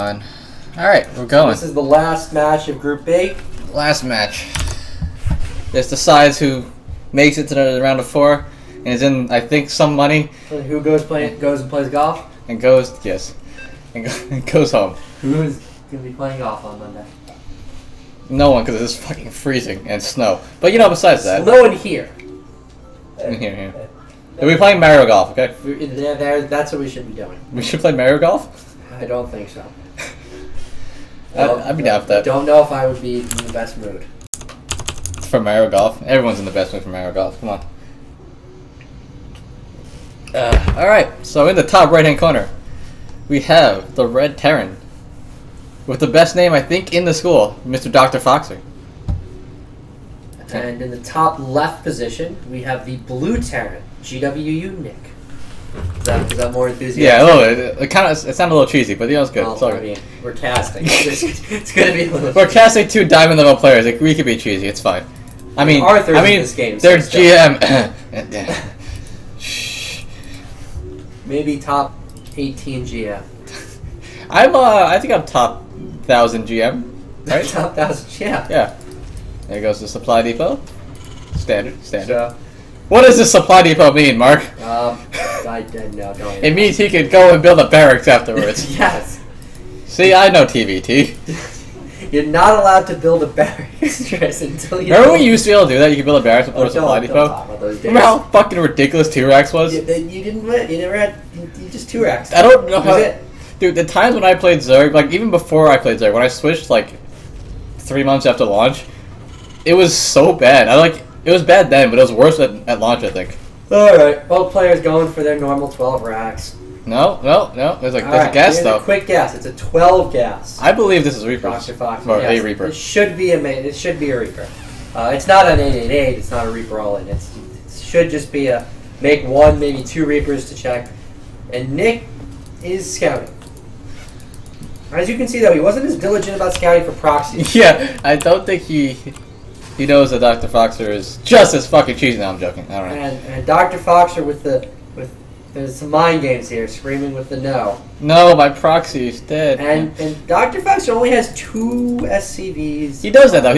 Alright, we're going. This is the last match of Group B. Last match. This decides who makes it to the round of 4 and is in, I think, some money. And who goes and plays golf? And goes, yes. And goes home. Who is going to be playing golf on Monday? No one, because it's fucking freezing and snow. But you know, besides that. No one here. Here. We're playing Mario Golf, okay? That's what we should be doing. We should play Mario Golf? I don't think so. I'd be down for that. Don't know if I would be in the best mood. For Mario Golf? Everyone's in the best mood for Mario Golf. Come on. Alright, so in the top right-hand corner, we have the Red Terran. With the best name, I think, in the school, Mr. DoctorFoxer. And in the top left position, we have the Blue Terran, GWU Nick. Is that more enthusiastic? Yeah, a little bit. It sounded a little cheesy, but it's good. Well, I mean, we're casting. It's going to be a little We're casting 2 diamond level players. We could be cheesy. It's fine. Arthur's in this game. There's GM. Maybe top 18 GM. I think I'm top 1,000 GM. Right? Top 1,000, yeah. Yeah. There goes the supply depot. Standard. So, what does the supply depot mean, Mark? I don't know. It means he could go and build a barracks afterwards. Yes. See, I know TVT. You're not allowed to build a barracks, Tris, until you. Remember when you used to be able to do that? You could build a barracks before a supply depot. Don't talk about those days. Remember how fucking ridiculous 2-Rax was? You didn't win. You never had. You just 2-Rax. I don't know how. It. Dude, the times when I played Zerg, like even before I played Zerg, when I switched like 3 months after launch, it was so bad. It was bad then, but it was worse at launch, I think. Alright, both players going for their normal 12 racks. No. There's a gas though. A quick gas. It's a 12 gas. I believe this is Reaper. DoctorFoxer. Or yes, a Reaper. It should be a Reaper. It's not an 888. It's not a Reaper all-in. It should just be a make 1, maybe 2 Reapers to check. And Nick is scouting. As you can see, though, he wasn't as diligent about scouting for proxies. Yeah, I don't think he knows that DoctorFoxer is just as fucking cheesy. No, I'm joking. I don't know. And DoctorFoxer with there's some mind games here, screaming with the no. No, my proxy is dead. And DoctorFoxer only has 2 SCVs. He does that though.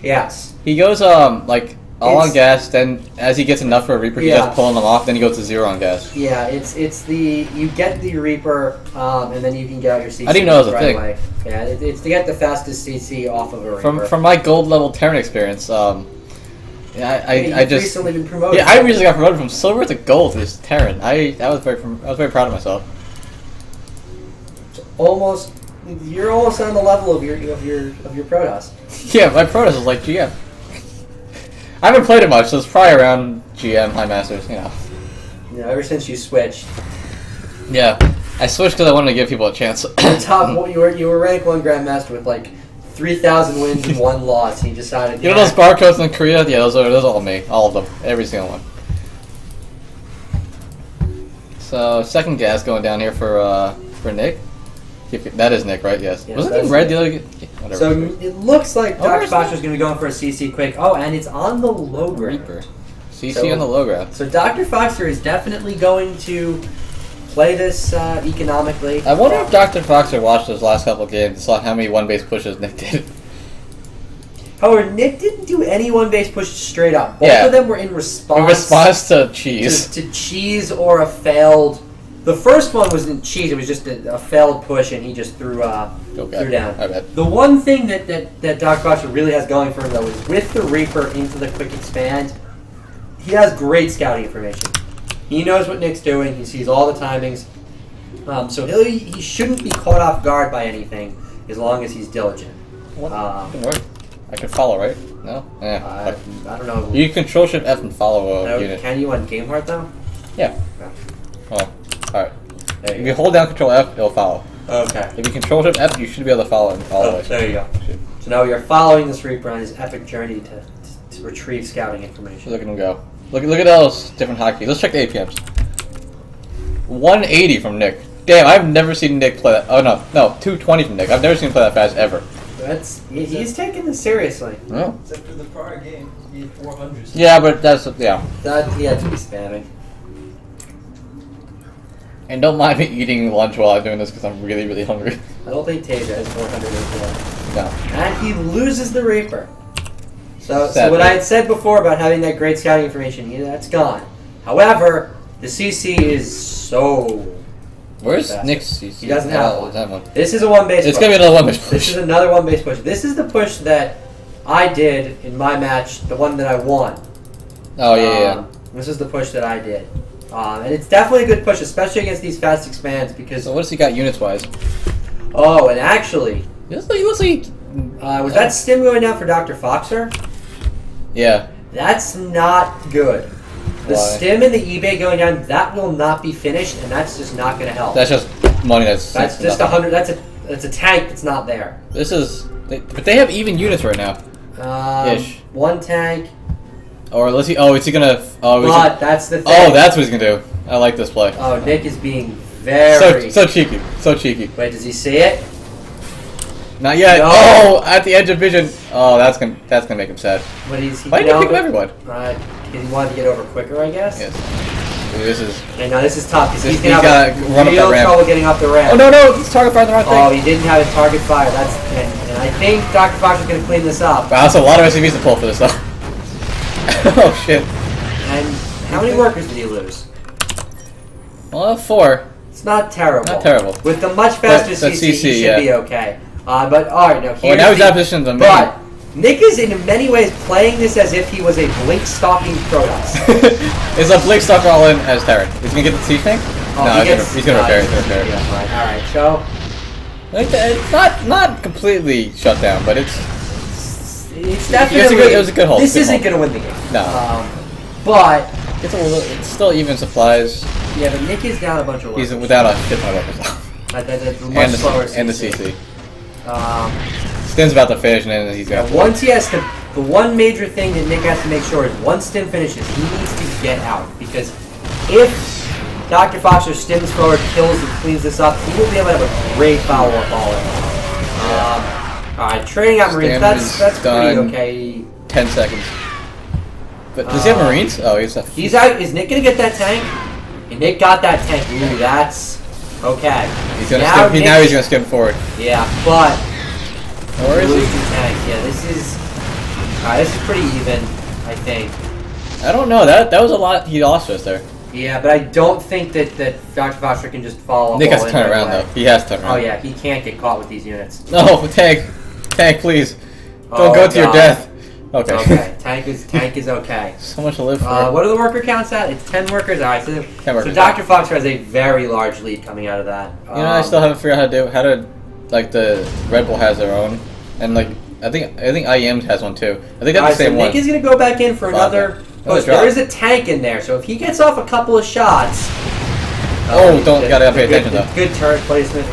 Yes. He goes all on gas. Then as he gets enough for a Reaper, he starts pulling them off. Then he goes to 0 on gas. Yeah, you get the Reaper, and then you can get out your CC. I didn't know that was a thing. Away. Yeah, it's to get the fastest CC off of a Reaper. From my gold level Terran experience, I just recently been promoted. Yeah, I recently got promoted from silver to gold to Terran. I was very proud of myself. You're almost on the level of your Protoss. Yeah, my Protoss is like GM. I haven't played it much, so it's probably around GM High Masters, you know. Yeah, ever since you switched. Yeah, I switched because I wanted to give people a chance. You were rank 1 Grandmaster with like 3,000 wins and 1 loss. He decided. You know those barcodes in Korea? Yeah, those are all me, all of them, every single one. So second gas going down here for Nick. That is Nick, right? Yes. Wasn't he red the other? Whatever. So it looks like DoctorFoxer is going to be going for a CC quick. Oh, and it's on the low ground. Reaper. CC on the low ground. So DoctorFoxer is definitely going to play this economically. I wonder if DoctorFoxer watched those last couple of games and saw how many 1-base pushes Nick did. However, Nick didn't do any 1-base pushes straight up. Both of them were in response. In response to cheese. To cheese or a failed. The first one wasn't cheese. It was just a failed push, and he just threw down. I bet. The one thing that DoctorFoxer really has going for him, though, is with the Reaper into the quick expand, he has great scouting information. He knows what Nick's doing. He sees all the timings. So he shouldn't be caught off guard by anything as long as he's diligent. Don't worry. I can follow, right? No? I don't know. You control shift F and follow a unit. Can you on GameHeart, though? Yeah. No. Well, alright. If you hold down control F, it'll follow. Okay. If you control shift F, you should be able to follow him all the way. There you go. So now we are following this Reaper on his epic journey to retrieve scouting information. Look at him go. Look at those different hotkeys. Let's check the APMs. 180 from Nick. Damn, I've never seen Nick play that. Oh no, 220 from Nick. I've never seen him play that fast ever. He's taking this seriously. No. Except for the prior game, he had 400. Yeah, but that's He had to be spamming. And don't mind me eating lunch while I'm doing this because I'm really, really hungry. I don't think Tasia has 400 as well. No. And he loses the Reaper. So Sadly. what I had said before about having that great scouting information, that's gone. However, the CC is so... Where's fast. Nick's CC? He doesn't have one. That one. This is a one-base It's push. gonna be another one-base push. This is another one-base push. This is the push that I did in my match, the one that I won. Oh, yeah. This is the push that I did. And it's definitely a good push, especially against these fast expands, because... So what has he got units-wise? Oh, and actually... He looks like... was that stim going down for DoctorFoxer? Yeah. That's not good. The Why? stim and the eBay going down, that will not be finished, and that's just not going to help. That's just money that's... That's just nothing. 100... That's a tank that's not there. This is... But they have even units right now. Ish. One tank. Or is he... Oh, is he gonna... Oh, But that's the thing. oh, that's what he's gonna do. I like this play. Oh, Nick is being very... So cheeky. So cheeky. Wait, does he see it? Not yet. No. Oh, at the edge of vision. Oh, that's gonna make him sad. But he's... Why did he pick up everyone? Because he wanted to get over quicker, I guess? Yes. This is... I know, this is tough, because This- he's going to he's have gotta run up real that ramp. trouble getting up the ramp. Oh, no, it's target fire on the right thing. Oh, he didn't have his target fire. That's and I think DoctorFoxer is going to clean this up. Wow, that's a lot of SCVs to pull for this, though. Oh, shit. And how many workers did he lose? Well, 4. It's not terrible. Not terrible. With the much faster But CC, he should yeah. be okay. But, alright, now Oh, here's now he's the- out of position to But, Nick is in many ways playing this as if he was a blink-stalking Protoss. Is a Blake Stalker all in as Tarek? Is he gonna get the C tank? Oh, No, he's gonna repair it. He's gonna repair it. Yeah, right. Alright, so... Like it's not completely shut down, but it's It's definitely... it was a good hold. This Good isn't hold. going to win the game. No. But... it's still even supplies. Yeah, but Nick is down a bunch of He's workers. without a shit ton of weapons. That's much slower and the CC. CC. Stim's about to finish, and then he's Yeah, got. once he has to, the one major thing that Nick has to make sure is once Stim finishes, he needs to get out. Because if DoctorFoxer stims forward, kills and cleans this up, he will be able to have a great follow-up all in. Alright, trading out Marines, Stim that's is pretty done. okay. 10 seconds. But does he have Marines? Oh, he's a. He's out. Is Nick gonna get that tank? And Nick got that tank. Ooh, that's okay. He's gonna Now skim, Nick- now he's gonna skim forward. Yeah, but Or is lose he? the tank. Yeah, this is. This is pretty even, I think. I don't know. That was a lot he lost us there. Yeah, but I don't think that DoctorFoxer can just follow up. Nick has all to in turn right around away. though. He has to turn around. Oh yeah, he can't get caught with these units. No, tank, please. Don't Oh, go to your God. death. Okay. Okay, tank is okay. So much to live for. What are the worker counts at? It's 10 workers. All right, so 10 workers. DoctorFoxer has a very large lead coming out of that. You know, I still haven't figured out how to, like the Red Bull has their own, and like I think IEM has one too. I think that's the same so one. Nick is going to go back in for another push. drop. There is a tank in there, so if he gets off a couple of shots... Gotta pay attention though. Good turret placement.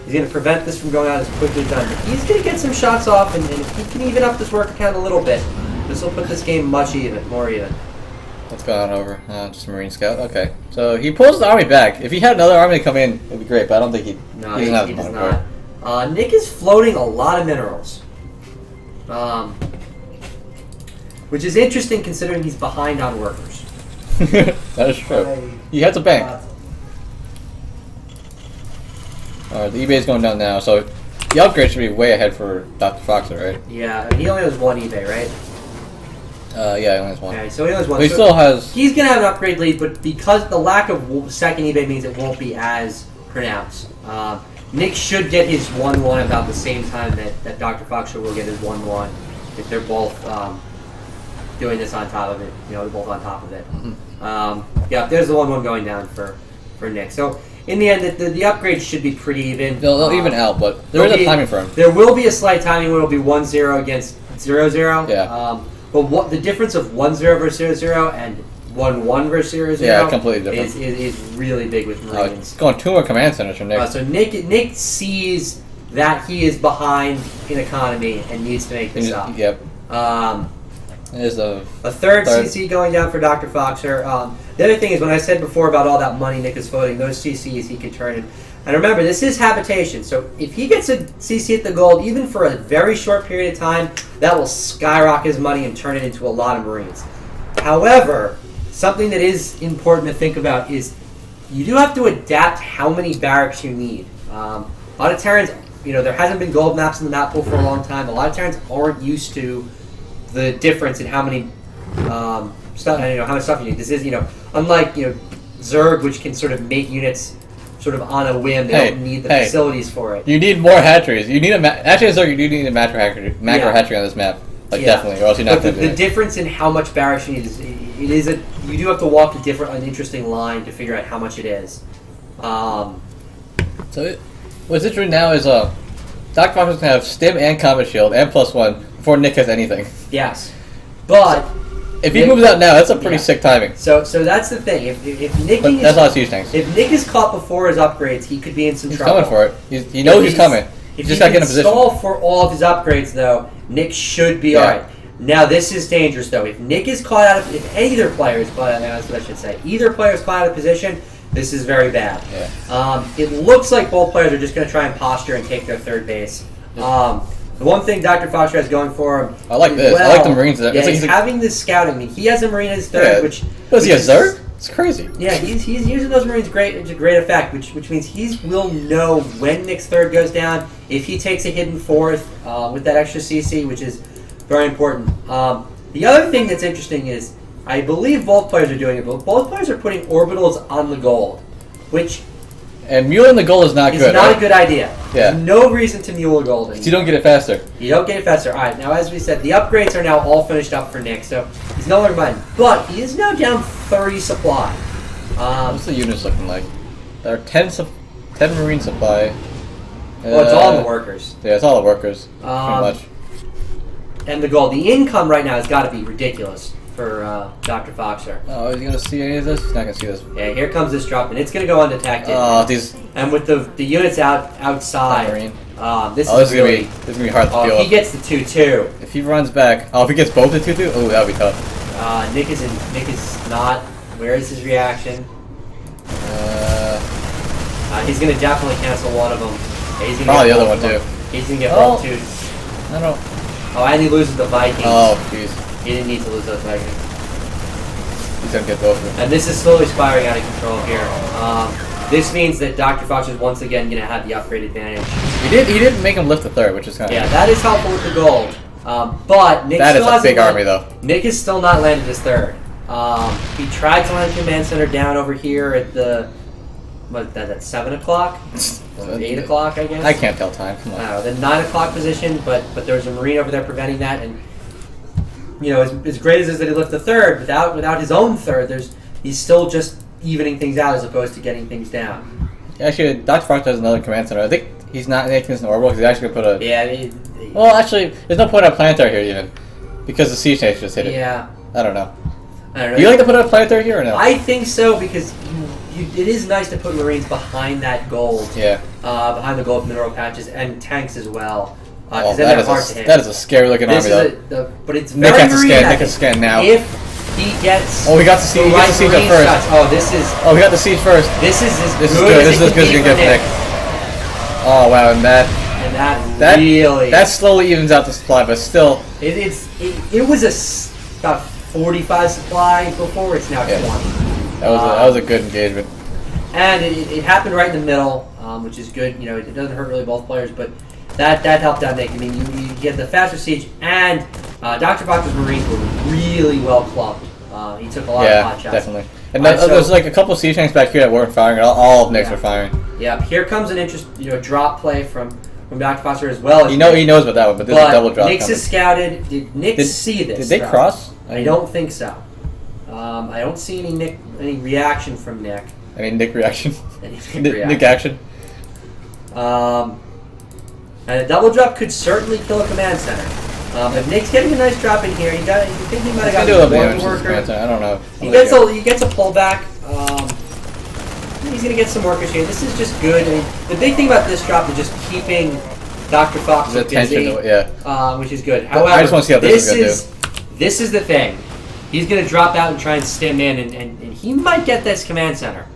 He's going to prevent this from going out as quickly as done. But he's going to get some shots off, and if he can even up this worker count a little bit, this will put this game more even. What's going on over? Just a Marine Scout. Okay, so he pulls the army back. If he had another army come in, it'd be great. But I don't think he. No, he he doesn't have does the money not. Nick is floating a lot of minerals. Which is interesting considering he's behind on workers. for it. That is true. He has a bank. Alright, the eBay is going down now, so the upgrade should be way ahead for DoctorFoxer, right? Yeah, he only has one eBay, right? Yeah, he only has one. Okay, so he only has one. But he So still has. he's going to have an upgrade lead, but because the lack of second eBay means it won't be as pronounced. Nick should get his 1-1 about the same time that DoctorFoxer will get his 1-1 if they're both doing this on top of it. You know, they're both on top of it. Yeah, there's the 1-1 going down for Nick. So in the end, the upgrade should be pretty even. They'll even out, but there is a timing for him. There will be a slight timing where it'll be 1-0 against 0-0. Yeah. But what the difference of 1-0 versus 0-0 and 1-1 versus 0-0 Yeah, completely different. is really big with Marines. It's going 2 more command centers from Nick. So Nick sees that he is behind in economy and needs to make this up. Yep. It is A third CC going down for DoctorFoxer. The other thing is, when I said before about all that money Nick is floating, those CCs he can turn in. And remember, this is habitation, so if he gets a CC at the gold, even for a very short period of time, that will skyrocket his money and turn it into a lot of Marines. However, something that is important to think about is you do have to adapt how many barracks you need. A lot of Terrans, there hasn't been gold maps in the map pool for a long time. A lot of Terrans aren't used to the difference in how many stuff, how much stuff you need. This is, unlike Zerg, which can sort of make units sort of on a whim. They don't need the facilities for it. You need more hatcheries. You need actually, Zerg, you do need a macro hatchery on this map. Like definitely, or else you're not going to do it. The difference in how much barracks you need is you do have to walk an interesting line to figure out how much it is. So what's interesting now is DoctorFoxer is going to have Stim and Combat Shield and +1 before Nick has anything. Yes, but if he moves out now, that's a pretty sick timing. So that's the thing. If Nick that's not huge things. If Nick is caught before his upgrades, he could be in some trouble. He's coming for it. He knows he's coming. If just he got to get in a position. Stall for all of his upgrades, though, Nick should be alright. Now this is dangerous, though. If Nick is caught out of, if either player is caught, that's what I should say. Either player is caught out of position. This is very bad. Yeah. It looks like both players are just going to try and posture and take their third base. The one thing DoctorFoxer has going for him. I like this. I like the Marines. Yeah, he's having this scouting. I mean, he has a Marine as third, which. Was he a Zerg? It's crazy. Yeah, he's using those Marines to great effect, which means he will know when Nick's third goes down, if he takes a hidden fourth with that extra CC, which is very important. The other thing that's interesting is, I believe both players are doing it, but both players are putting orbitals on the gold, which... And muling the gold is not good. It's not a good idea. Yeah. There's no reason to mule gold. You don't get it faster. You don't get it faster. All right, now as we said, the upgrades are now all finished up for Nick, so he's no longer behind. But he is now down 30 supply. What's the units looking like? There are 10 Marine supply. Well, it's all the workers. Yeah, it's all the workers, pretty much. And the gold. The income right now has got to be ridiculous for DoctorFoxer. Oh, is he going to see any of this? He's not going to see this. Yeah, here comes this drop, and it's going to go undetected. These... And with the units outside, this is going to be hard to deal with. He gets the 2-2. If he runs back... Oh, if he gets both the 2-2? Oh, that would be tough. Nick is not... Where is his reaction? He's going to definitely cancel one of them. He's gonna probably the other one, too. He's going to get both 2s. I don't... Oh, and he loses the Vikings. Oh, jeez. He didn't need to lose those Vikings. He's going to get both of them. And this is slowly spiraling out of control here. This means that DoctorFoxer is once again going to have the upgrade advantage. He didn't make him lift the third, which is kind of... Yeah, that is helpful with the gold. But Nick that still is a big army, though. Nick has still not landed his third. He tried to land Command Center down over here at the... What is that, at 7 o'clock? 8 o'clock, I guess? I can't tell time. Come on. The 9 o'clock position, but there was a Marine over there preventing that. And, as great as it is that he lifted the third, without his own third, he's still just evening things out as opposed to getting things down. Actually, DoctorFoxer has another Command Center. I think he's not making this in orbital because he's actually going to put a... Yeah. Well, actually, there's no point on planetary here even. Because the siege tanks just hit it. Yeah. I don't know. Do you like to put a planetary here or no? I think so because it is nice to put Marines behind that gold. Yeah. Behind the gold mineral patches and tanks as well. That is a scary looking army though. But it's Nick very has to scan. Nick has to scan now. If he gets... Oh, we got the siege. He got the siege up first. Shots. Oh, this is... Oh, we got the siege first. This is as this good is good. This is as good as you can get for Nick. Oh wow, and that really... That slowly evens out the supply, but still... It was about 45 supply before. It's now 20. That was a good engagement. And it happened right in the middle, which is good. It doesn't hurt really both players, but that helped out Nick. I mean, you get the faster siege, and DoctorFoxer's Marines were really well clubbed. He took a lot of hot shots. Definitely. And there's like a couple of siege tanks back here that weren't firing. All of Nick's were firing. Yeah. Here comes an drop play from DoctorFoxer as well. He knows about that one, but this is a double drop. Nick's is scouted. Did Nick see this? Did they cross? I don't think so. I don't see any reaction from Nick. Nick reaction. Nick action. And a double drop could certainly kill a command center. If Nick's getting a nice drop in here, you think he might have got one worker. I don't know. He gets a pullback. He's going to get some workers here. This is just good. The big thing about this drop is just keeping DoctorFoxer busy, which is good. However, I just want to see how this is going to do. This is the thing. He's going to drop out and try and stim in, and he might get this command center.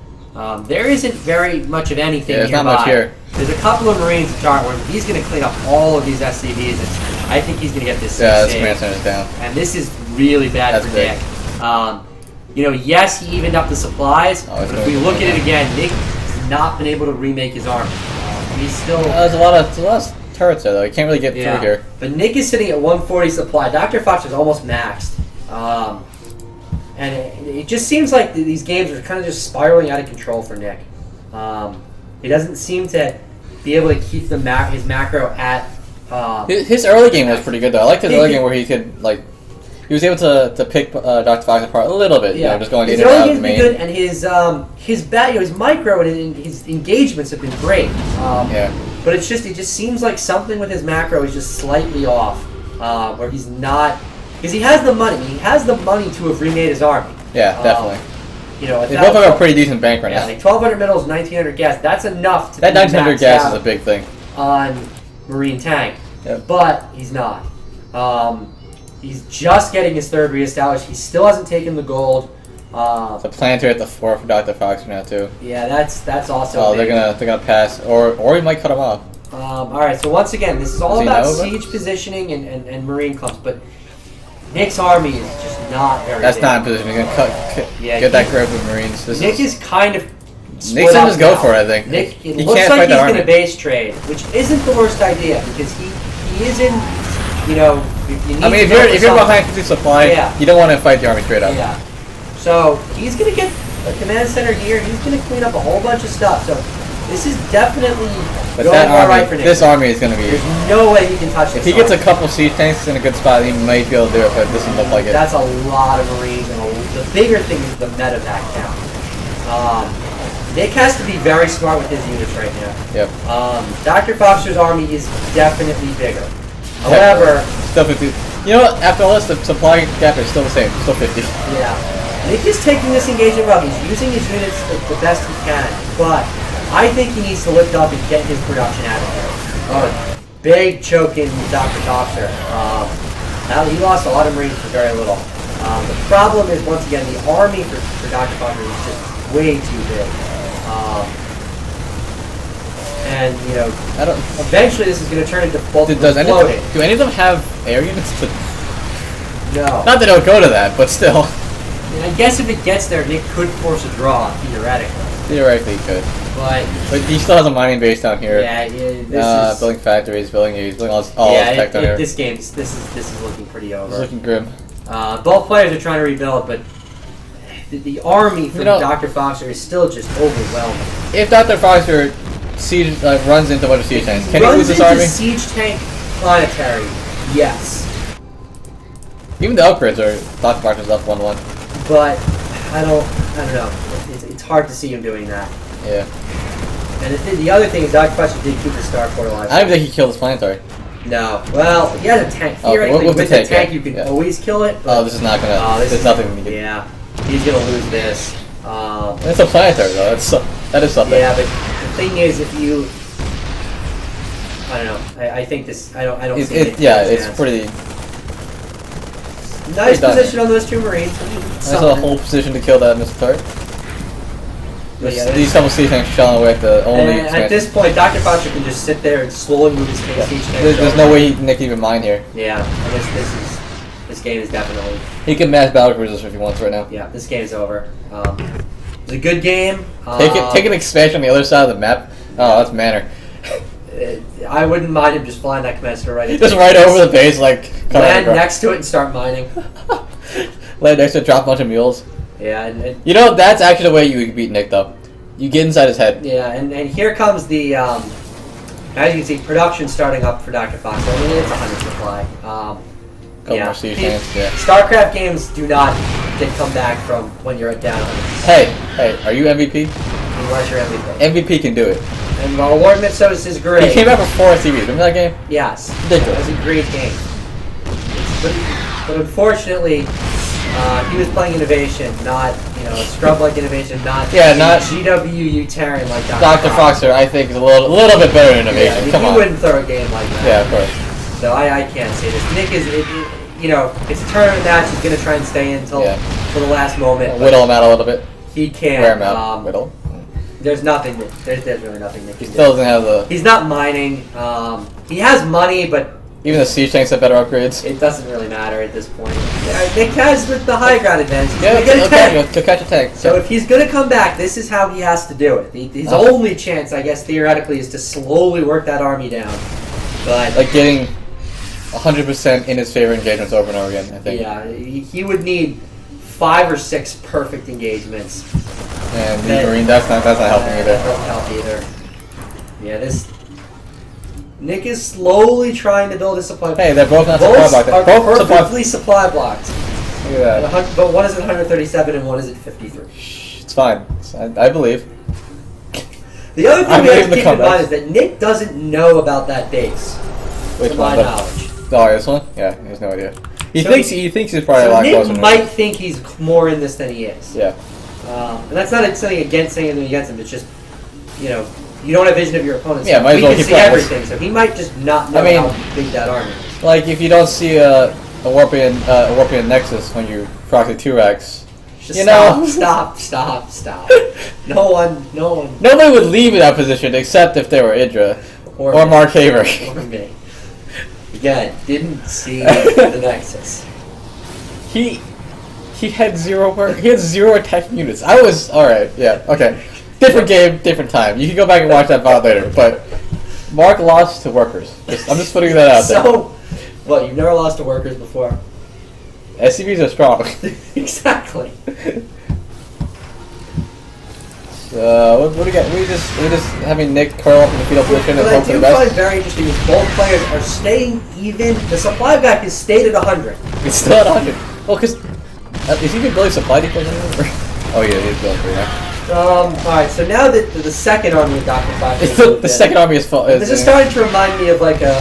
There isn't very much of anything nearby. There's not much here. There's a couple of Marines in chart where he's going to clean up all of these SCVs, and I think he's going to get this. Yeah, this command center's down. And this is really bad for Nick. Yes, he evened up the supplies, but if we look at it again, Nick has not been able to remake his army. He's still. There's a lot of turrets there though. You can't really get through here. But Nick is sitting at 140 supply. DoctorFoxer is almost maxed. And it just seems like these games are kind of just spiraling out of control for Nick. He doesn't seem to be able to keep his macro at. His early game was pretty good though. I liked his early game where he could like. He was able to pick DoctorFoxer apart a little bit, you know, just going in and out of the main. Good, and his his micro and his engagements have been great. But it just seems like something with his macro is just slightly off, where he's not, because he has the money. He has the money to have remade his army. Yeah, definitely. You know, they both have a pretty decent bank right now. Like 1,200 minerals, 1,900 gas. That's enough to that 1,900 gas is a big thing on Marine Tank. Yep. But he's not. He's just getting his third reestablished. He still hasn't taken the gold. It's a planter at the 4 for DoctorFoxer now too. Yeah, that's also. Oh, they're gonna pass, or he might cut him off. All right, so once again, this is all about siege positioning and marine clumps, but Nick's army is just not very. That's big. not in position. He's gonna get that grip with Marines. Nick is kind of. Nick's gonna just go for it, I think. Nick, he looks can't like fight he's the gonna base trade, which isn't the worst idea because he is in. You know, if you're behind 50 supply, you don't want to fight the army straight up. Yeah. So he's gonna get a command center here. He's gonna clean up a whole bunch of stuff. So this is definitely going all right for Nick. This army is gonna be. There's no way he can touch this. If he gets a couple siege tanks in a good spot, he might be able to do it. But it doesn't look like it. That's a lot of Marines, and the bigger thing is the medevac count. Nick has to be very smart with his units right now. Yep. DoctorFoxer's army is definitely bigger. However, still 50. You know what? After all this, the supply gap is still the same. Still 50. Yeah. Nick is taking this engagement well. He's using his units the best he can, but I think he needs to lift up and get his production out of here. Big choke in DoctorFoxer. Now he lost a lot of Marines for very little. The problem is, once again, the army for DoctorFoxer is just way too big. And you know, eventually this is going to turn into floating. Do any of them have air units? No. Not that it'll go to that, but still. And I guess if it gets there, Nick could force a draw theoretically. Theoretically, he could. But he still has a mining base down here. Yeah, this is building factories, building all this tech down here. This is looking pretty over. It's looking grim. Both players are trying to rebuild, but the army from DoctorFoxer is still just overwhelming. If DoctorFoxer runs into a bunch of siege tanks, can he lose this army? Siege tank planetary, yes. Even the upgrades are DoctorFoxer's up 1-1. But I don't know. It's hard to see him doing that. Yeah. And the other thing is DoctorFoxer did keep the starport alive. I don't think he killed his planetary. No. Well, he has a tank. Theoretically, with the tank, you can always kill it. But this is not gonna. There's nothing we can. Yeah. He's gonna lose this. It's a planetary though. That is something. Yeah, but the thing is, if you, I don't know. I think this. I don't see it. Yeah, it's pretty. Nice position on those two Marines. Nice little whole position to kill that missile turret. These couple siege tanks shelling away at the only. At this point, DoctorFoxer can just sit there and slowly move his siege tank. There's no way Nick can even mine here. Yeah, this game is definitely. He can mass battle cruisers if he wants right now. Yeah, this game is over. It's a good game. Take an expansion on the other side of the map. Oh, that's Manor. I wouldn't mind him just flying that command center right into just right over the base, like land next to it and start mining. Land next to it, drop a bunch of mules. Yeah, and you know that's actually the way you beat Nick though. You get inside his head. Yeah, and here comes the as you can see, production starting up for DoctorFoxer. I mean, it's 100 supply. Couple more siege tanks, yeah. StarCraft games do not come back from when you're at down. Hey, are you MVP? Unless you're MVP. MVP can do it. And Award Mitsos is great. He came out for 4 SCVs. Remember that game? Yes. Ridiculous. It was a great game. But unfortunately, he was playing innovation, not a scrub-like innovation, not GWU Terran like DoctorFoxer. I think is a little bit better than innovation. Yeah, I mean, Come on. You wouldn't throw a game like that. Yeah, of course. So I can't say this. Nick is, it's a tournament match. He's going to try and stay in until the last moment. Whittle him out a little bit. He can't. Wear him out. Whittle. There's nothing. There's really nothing Nick can do. Still doesn't have the. He's not mining. He has money, but Even the siege tanks have better upgrades. It doesn't really matter at this point. Nick has the high ground advantage. He's Yeah, gonna get a tank. to catch a tank. So if he's going to come back, this is how he has to do it. His only chance, I guess, theoretically, is to slowly work that army down. But like getting 100% in his favor engagements over and over again, I think. yeah, he would need 5 or 6 perfect engagements. And the Marine, that's not helping either. That doesn't help either. Yeah, this... Nick is slowly trying to build a supply block. Hey, they're both not supply blocked. Are They're both perfectly supply blocked. Look at that. But one is at 137 and one is at 53. It's fine. I believe. The other thing I we have believe to the keep in mind comebacks. is that Nick doesn't know about that base. Which to my one? knowledge. Oh, this one? Yeah, he has no idea. He So thinks he's probably a lot Nick closer. might think he's more in this than he is. Yeah. And that's not something against anything against him. It's just, you don't have vision of your opponents. Yeah, might as we well can keep see playing. everything, so he might just not know how big that army is. Like if you don't see a Warpian Nexus when you proxy 2x, Just you know. stop. No one. Nobody would leave in that position except if they were Idra or me. Mark Haver. Or me. Again, didn't see the Nexus. He had zero work. He had 0 attacking units. I was alright. Yeah. Okay. Different game, different time. You can go back and watch that VOD later. But Mark lost to workers. I'm just putting that out there. So, what? You've never lost to workers before? SCVs are strong. Exactly. What do we got? We just having Nick curl up in the fetal position and What hope I for do the find best. very interesting is both players are staying even. The supply back is stayed at 100. It's still at 100. Well, because is he even building supply depots anymore? Oh yeah, he's building for now. Alright, so now that the second army of DoctorFoxer The second army is full. This is starting to remind me of like the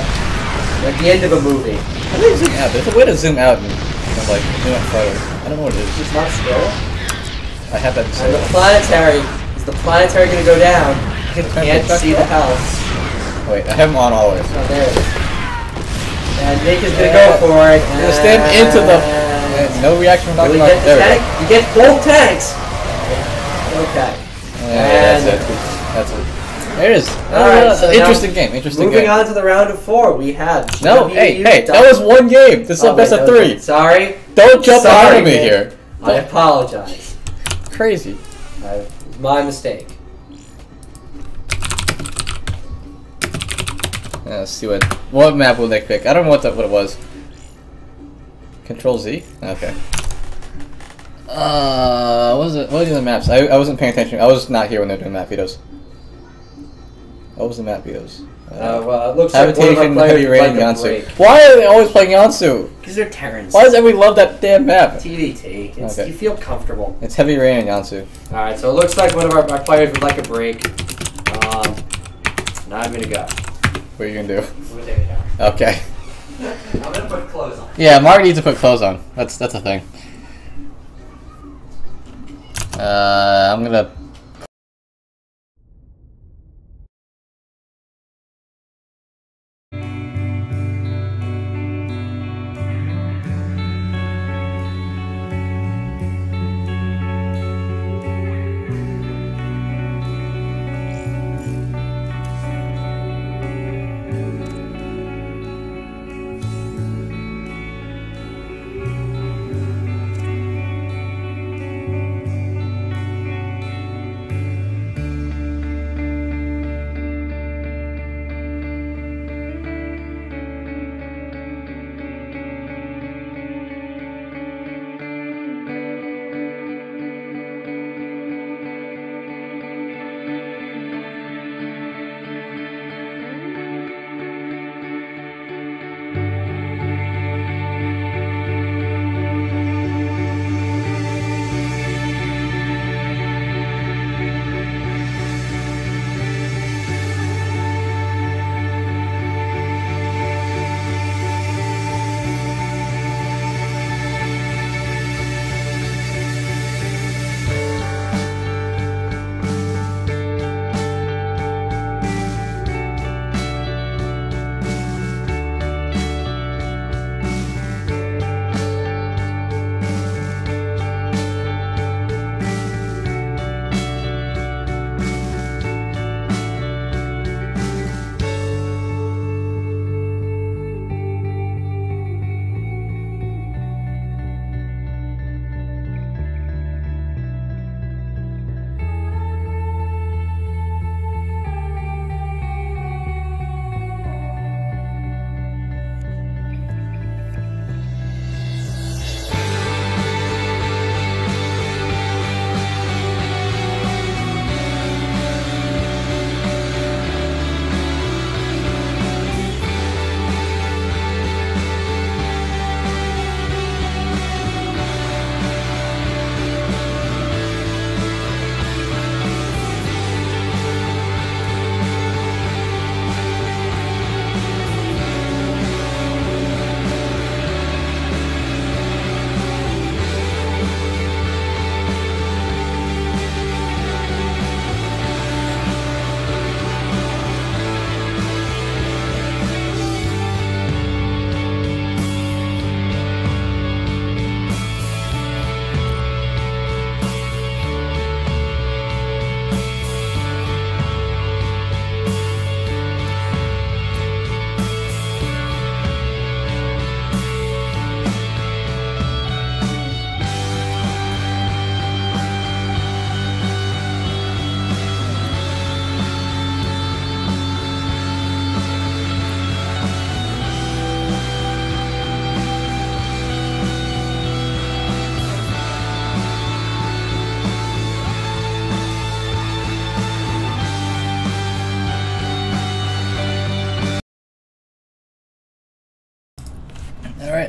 end of a movie. How do you zoom out? There's a way to zoom out and like zoom out farther. I don't know what it is. It's not still. I have that. And the planetary, is the planetary going to go down? You can't see the house. Wait, I have him on always. Oh, there it is. And Nick is going to go for it. I'm gonna stand into the. No reaction from Will Dr. he get the tank? You get both tanks. Okay. And that's it. That's it. There it is. Alright, so interesting game. Interesting moving game. on to the round of 4, we have No, GWU hey, that was one game. This is a best of 3. Sorry. Don't jump ahead of me Nick. here. I apologize. Crazy. It was my mistake. Let's see what map will Nick pick. I don't know what it was. Control Z? Okay. What was it? What were the maps? I wasn't paying attention. I was not here when they were doing map vetoes. What was the map vetoes? Well, it looks like one of Habitation, our Heavy players Rain, would like a Yansu. break. Why are they always playing Yansu? Because they're Terrans. Why does everybody love that damn map? TDT. Okay. You feel comfortable. It's Heavy Rain and Yansu. Alright, so it looks like one of our players would like a break. Now I'm going to go. What are you gonna do? I'm going to take a shower. Okay. I'm going to put clothes on. Yeah, Mark needs to put clothes on. That's a thing. I'm gonna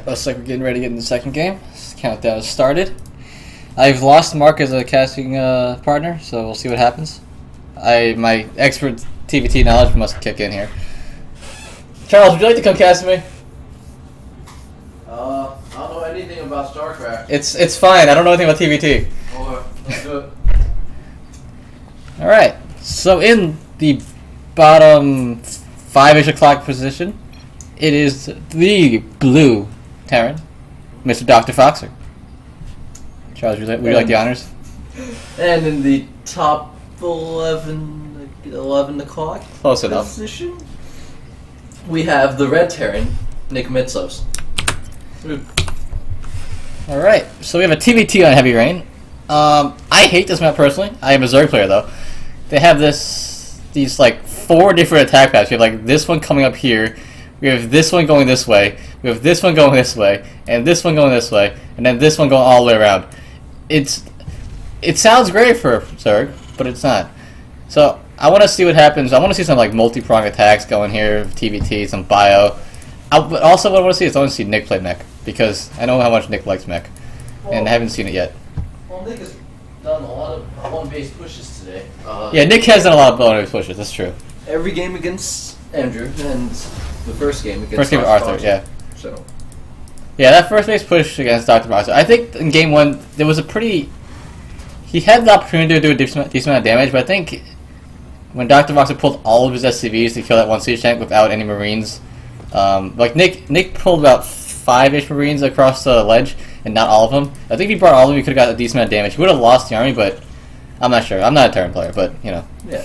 Alright, looks like we're getting ready to get in the second game. Countdown has started. I've lost Mark as a casting partner, so we'll see what happens. My expert TVT knowledge must kick in here. Charles, would you like to come cast me? I don't know anything about StarCraft. It's fine. I don't know anything about TVT. Alright, let's do it. Alright, so in the bottom 5-ish o'clock position, it is the blue Terran, Mr. DoctorFoxer. Charles, would you like the honors? And in the top 11 o'clock Close enough. position, we have the red Terran, Nick Mitsos. Alright, so we have a TVT on Heavy Rain. I hate this map personally. I am a Zerg player though. They have these like 4 different attack paths. We have like this one coming up here. We have this one going this way. We have this one going this way, and this one going this way, and then this one going all the way around. It sounds great for Zerg, but it's not. So I want to see what happens. I want to see some like multi-prong attacks going here, TVT, some bio. But also what I want to see is I want to see Nick play mech, because I know how much Nick likes mech, and I haven't seen it yet. Well, Nick has done a lot of one-base pushes today. Yeah, Nick has done a lot of bonus pushes. That's true. Every game against Andrew, and the first game against Arthur. Yeah. So. Yeah, that first base push against DoctorFoxer. I think in game 1 there was a pretty. He had the opportunity to do a decent amount of damage, but I think when DoctorFoxer pulled all of his SCVs to kill that one siege tank without any Marines, like Nick pulled about 5-ish Marines across the ledge, and not all of them. I think if he brought all of them, he could have got a decent amount of damage. He would have lost the army, but I'm not sure. I'm not a Terran player, but you know. Yeah.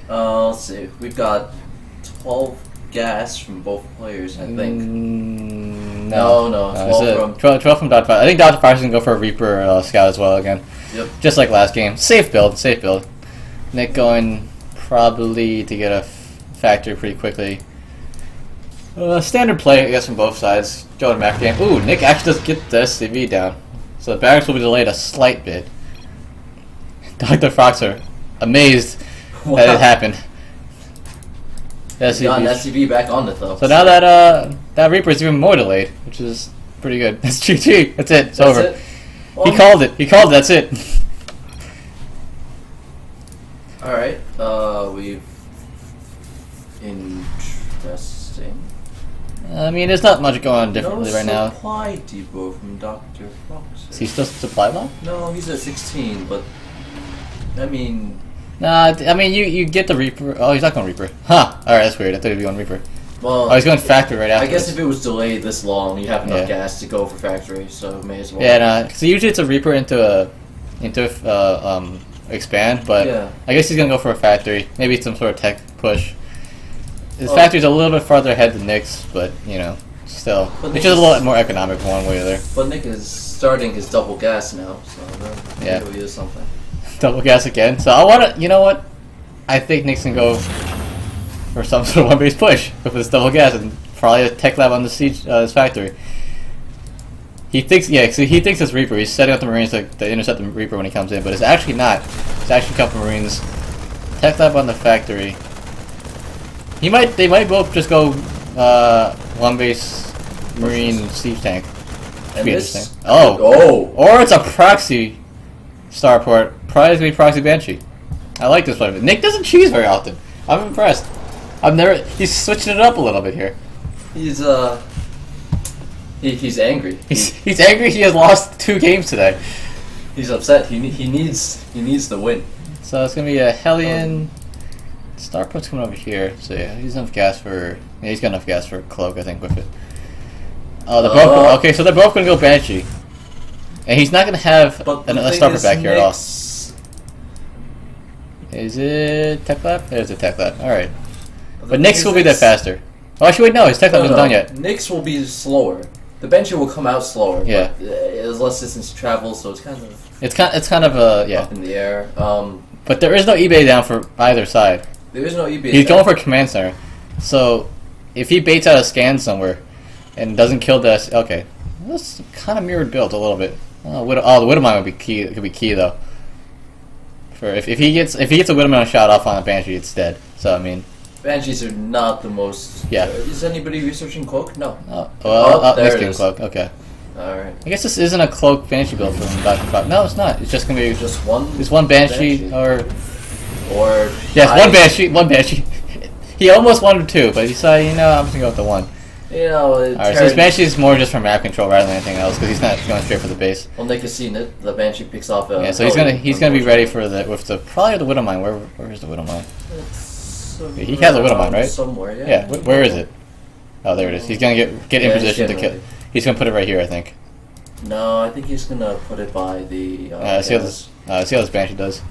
Let's see. We've got 12 gas from both players, I think. No, 12 from... 12 from DoctorFoxer. I think DoctorFoxer's going to go for a Reaper scout as well again. Yep. Just like last game. Safe build, safe build. Nick going probably to get a factory pretty quickly. Standard play, I guess, from both sides. Joe and Mac game. Ooh, Nick actually does get the SCV down. So the barracks will be delayed a slight bit. DoctorFoxer, amazed that it happened. Got an SCV back on it though. So now that Reaper is even more delayed, which is pretty good. That's GG. That's it. It's over. It. Well, he called it. He called it. That's it. Alright. We've... Interesting. I mean, there's not much going on differently right now. Supply depot from DoctorFoxer. Is he still supply low? No, he's at 16, but... I mean... Nah, I mean, you get the Reaper. Oh, he's not going Reaper. Huh. Alright, that's weird. I thought he'd be going Reaper. Well... Oh, he's going Factory right after. I guess if it was delayed this long, you have enough gas to go for Factory, so may as well. Yeah, nah. So usually it's a Reaper into expand, but yeah. I guess he's going to go for a Factory. Maybe some sort of tech push. His Factory's a little bit farther ahead than Nick's, but, you know, still. It's just a little more economic one way or the other. But Nick is starting his double gas now, so that really is something. Double gas again. So I want to, you know what? I think Nick's going to go for some sort of one-base push with this double gas and probably a tech lab on the siege, his Factory. He thinks, yeah, so he thinks it's Reaper. He's setting up the Marines to intercept the Reaper when he comes in, but it's actually not. It's actually a couple Marines. Tech lab on the Factory. They might both just go one base Marine siege tank. Should be interesting. Oh, or it's a proxy starport. Probably gonna be proxy Banshee. I like this one. Nick doesn't cheese very often. I'm impressed. He's switching it up a little bit here. He's he's angry. He's angry. He has lost 2 games today. He's upset. He needs the win. So it's gonna be a Hellion. Starport's coming over here, so yeah, he's enough gas for. Yeah, he's got enough gas for Cloak, I think, with it. Oh, they're both okay. So they're both gonna go Banshee, and he's not gonna have a Starport back here at all. Is it Tech Lab? There's a Tech Lab. All right, but Nick's will be there faster. Oh, actually, wait, no, his Tech Lab isn't done yet. Nick's will be slower. The Banshee will come out slower. Yeah, but there's less distance to travel, so it's kind of up in the air. But there is no eBay down for either side. There is no eBay. He's going for a command center, so if he baits out a scan somewhere and doesn't kill this, okay, that's kind of mirrored build a little bit. The Widowmine would be key. It could be key though. For if he gets a Widowmine shot off on a Banshee, it's dead. So I mean, Banshees are not the most. Yeah. Is anybody researching cloak? No. There it it is. cloak. Okay. All right. I guess this isn't a cloak Banshee build from DoctorFoxer. No, it's not. It's just gonna be Just one. it's one Banshee, or yes, I- one Banshee. One Banshee. He almost wanted two, but he decided, you know, I'm just gonna go with the one. You know. Alright, so his Banshee is more just for map control rather than anything else because he's not going straight for the base. Well, Nick has seen it. The Banshee picks off. Yeah, so he's gonna be ready for probably the Widowmine. Where is the Widowmine? He has a Widowmine, right? Somewhere, yeah. Yeah, where is it? Oh, there it is. He's gonna get in Yeah, he's position to getting kill. ready. He's gonna put it right here, I think. No, I think he's gonna put it by the. See how this Banshee does.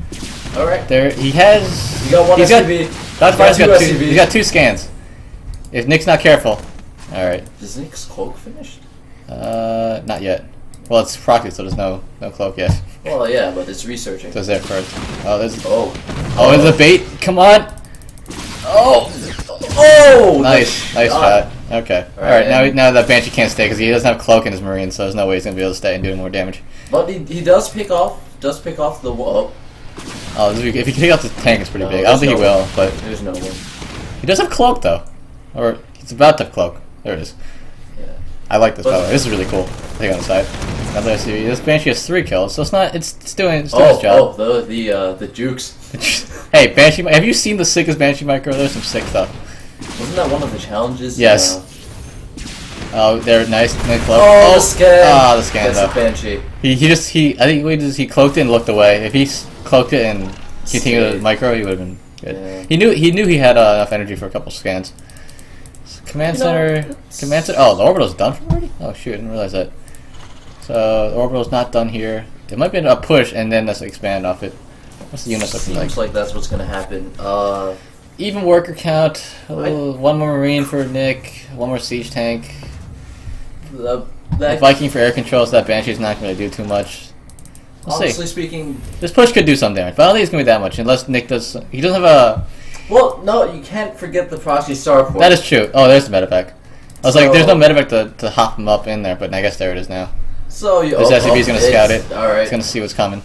All right. There, he has. You got one He's got- SCV. DoctorFoxer's two got two. SCVs. He's got 2 scans. If Nick's not careful. All right. Is Nick's cloak finished? Not yet. Well, it's proxy, so there's no cloak yet. Well, yeah, but it's researching. So it's there first. Oh, there's. Oh. Oh, there's a bait. Come on. Oh. Oh. Nice shot. Okay. All right. Now that Banshee can't stay because he doesn't have cloak in his marine, so there's no way he's gonna be able to stay and do more damage. But he does pick off. The wall. Oh, if he can take out the tank, it's pretty No, big. I don't think he there's no will, but There's no one. he does have cloak though, or he's about to have cloak. There it is. Yeah. I like this. But- By the way, this is really cool. Take on the side. Now let's see. This Banshee has 3 kills, so it's not. It's doing its job. Oh, the jukes. Hey, Banshee! Have you seen the sickest Banshee micro? There's some sick stuff. Wasn't that one of the challenges? Yes. Oh, there, nice cloak. Oh, the scan. Ah, the scan That's though. the Banshee. I think he cloaked it and looked away. If he cloaked it and continued Sweet. the micro, he would have been good. Yeah. He knew he had enough energy for a couple scans. Command center. Oh, the orbital's done for already? Oh shoot, I didn't realize that. So the orbital's not done here. It might be a push and then let's expand off it. What's the unit looking Seems like that's what's gonna happen. Even worker count. Oh, 1 more marine for Nick. 1 more siege tank. The Viking for air control, so that Banshee's not going to do too much. We'll honestly see. speaking, This push could do some damage, but I don't think it's going to be that much unless Nick does. He doesn't have a. well, no, you can't forget the proxy starport. That is true. Oh, there's the medevac. I was like, So- there's no medevac to hop him up in there, but I guess there it is now. So you. This SCV's going to scout it. All right. He's going to see what's coming.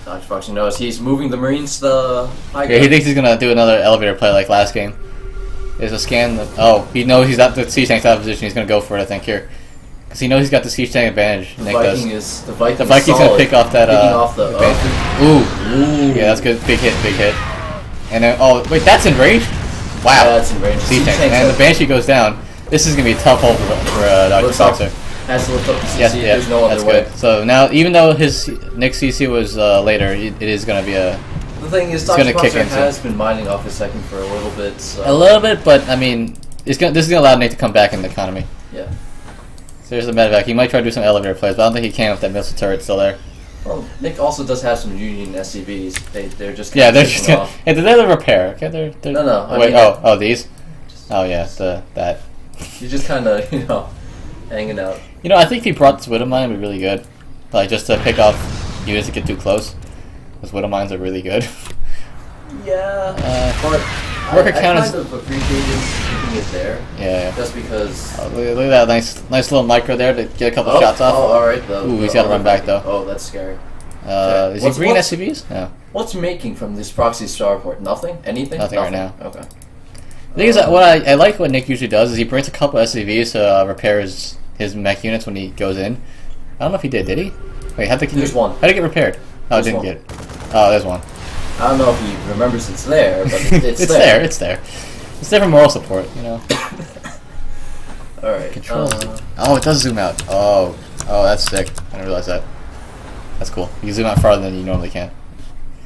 DoctorFoxer knows he's moving the Marines to the high Yeah, he thinks he's going to do another elevator play like last game. There's a scan. He knows he's not the siege tank's out of position. He's going to go for it, I think, here. Because he knows he's got the siege tank advantage. The Nick Viking does. the Viking. The Viking's going to pick off that. Picking off the. Ooh. Yeah, that's good. Big hit. And then, oh, wait, that's in range? Wow. Yeah, that's in range. Siege tank. tank's And up. the Banshee goes down. This is going to be a tough hole for Lifts up. DoctorFoxer. Has to lift up the CC. Yeah, There's no that's other way. good. So now, even though his Nick's CC was later, it is going to be a The thing is, It's gonna kick DoctorFoxer in soon. has been mining off his second for a little bit. So. but I mean, this is going to allow Nick to come back in the economy. Yeah. So there's the medevac. He might try to do some elevator plays, but I don't think he can with that missile turret still there. Well, Nick also does have some Union SCVs. They're just Yeah, they're taking just gonna, off. hey, they're the repair. Okay, they're No, I wait, mean, these. Oh yeah, that. You're just kind of hanging out. You know, I think if he brought this Widowmine, it'd be really good. Like just to pick off units that get too close. Because Widowmines are really good. Yeah. But Worker worker count I is. kind of appreciated keeping it there. Yeah. Just because. Look at that nice little micro there to get a couple shots off. Oh, alright. Ooh, he's got to run back though. Oh, that's scary. Is he green SCVs? No. What's making from this proxy starport? Nothing? Anything? Nothing right now. Okay. The thing is that what I like what Nick usually does is he brings a couple SCVs to repair his mech units when he goes in. I don't know if he did he? Wait, There's one. How did it get repaired? Oh, it There's didn't one. get it. Oh, there's one. I don't know if he remembers it's there, but it's It's there. It's there. It's there for moral support, you know. Alright. Control. Oh, it does zoom out. Oh, that's sick. I didn't realize that. That's cool. You can zoom out farther than you normally can.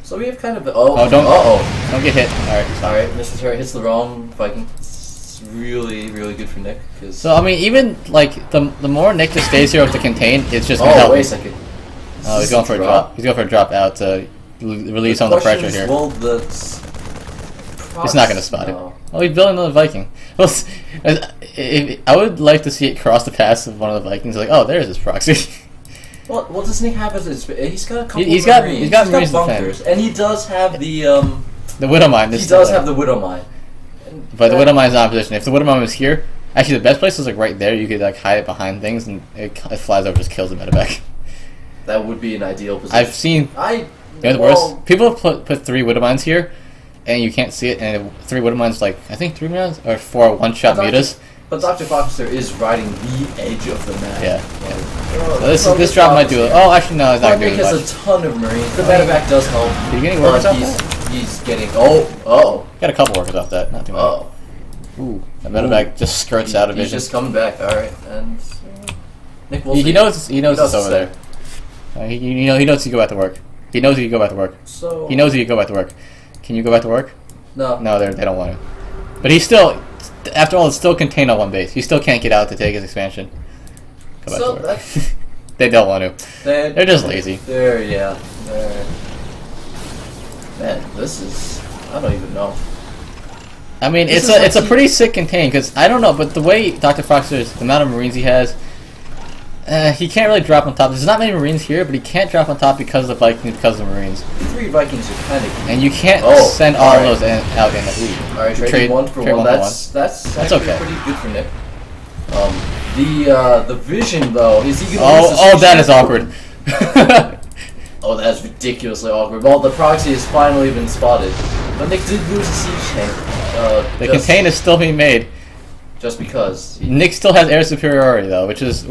So we have kind of. Don't get hit. All right. Stop. Alright, Mr. Turret hits the wrong Viking. It's really, really good for Nick. Cause So I mean, even like the more Nick just stays here with the contain, it's just gonna help. wait a second. Oh, he's going for a drop. He's going for a drop out to relieve some of the pressure here. Well, It's not gonna spot it. Oh, he's building another Viking. Well, I would like to see it cross the path of one of the Vikings. Like, oh, there's his proxy. Well, what does Nick have as his? He's got a couple. He's of got- Marines. he's got Marines to bunkers, and he does have the The Widowmine. He does have the Widowmine. But the Widowmine's not in position. If the Widowmine was here, actually the best place is like right there. You could like hide it behind things, and it flies over, just kills the medevac. That would be an ideal position. I've seen. You know the worst? People have put 3 Widowmines here, and you can't see it, and 3 wooden mines like I think 3 mines or 4 one-shot mutas. But DoctorFoxer is riding the edge of the map. Yeah. So this drop might do it. Oh, actually no, it's not doing Nick much. has a ton of marines. The medevac does help. Are you getting workers off that? He's getting. Oh. Got a couple workers off that. Not too much. Oh. Ooh, the medevac just skirts out of He's vision. just coming back. All right, and Nick will. He knows. He knows it's over say. there. He knows you go back to work. He knows you go back to work. So He knows you go back to work. Can you go back to work? no. No, they don't want to. But he's still, after all, it's still contained on one base. He still can't get out to take his expansion. Go back So to work. They don't want to. They're just lazy. They're man, this is. I don't even know. I mean, This it's a pretty sick contain because I don't know, but the way DoctorFoxer, the amount of marines he has, he can't really drop on top. There's not many marines here, but he can't drop on top because of the Vikings, because of the marines. 3 Vikings are kind of. And you can't send all of those out in the lead. All right, trade 1 for 1. That's actually okay. pretty good for Nick. The vision though, is he gonna? Oh, that is awkward. Oh, that's ridiculously awkward. Well, the proxy has finally been spotted, but Nick did lose a siege tank. The contain is still being made. Just because. Nick still has air superiority though, which is